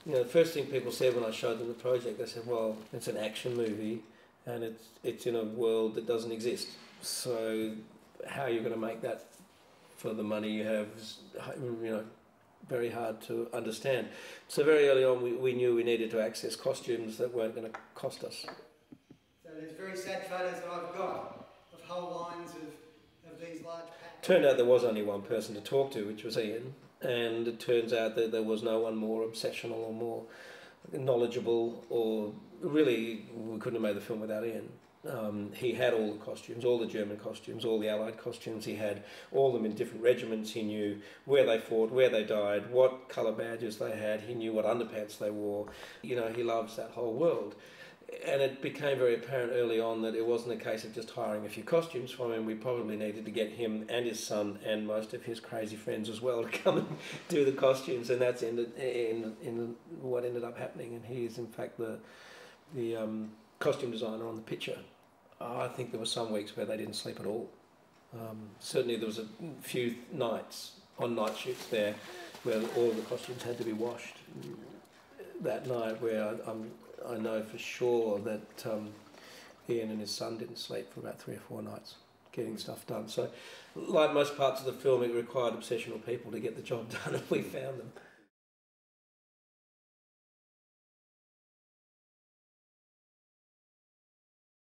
You know, the first thing people said when I showed them the project, they said, well, it's an action movie and it's in a world that doesn't exist. So how are you going to make that for the money you have is, you know, very hard to understand. So very early on we knew we needed to access costumes that weren't going to cost us. So there's very sad photos that I've got of whole lines of these large packs. Turned out there was only one person to talk to, which was Ian, and it turns out that there was no one more obsessional or more knowledgeable, or really we couldn't have made the film without Ian. He had all the costumes, all the German costumes, all the Allied costumes. He had all of them in different regiments. He knew where they fought, where they died, what colour badges they had. He knew what underpants they wore. You know, he loves that whole world. And it became very apparent early on that it wasn't a case of just hiring a few costumes from him. We probably needed to get him and his son and most of his crazy friends as well to come and do the costumes, and that's ended in what ended up happening. And he is in fact the costume designer on the picture. I think there were some weeks where they didn't sleep at all. Certainly there was a few nights on night shoots there where all of the costumes had to be washed that night, where I know for sure that Ian and his son didn't sleep for about 3 or 4 nights getting stuff done. So like most parts of the film, it required obsessional people to get the job done, and we found them.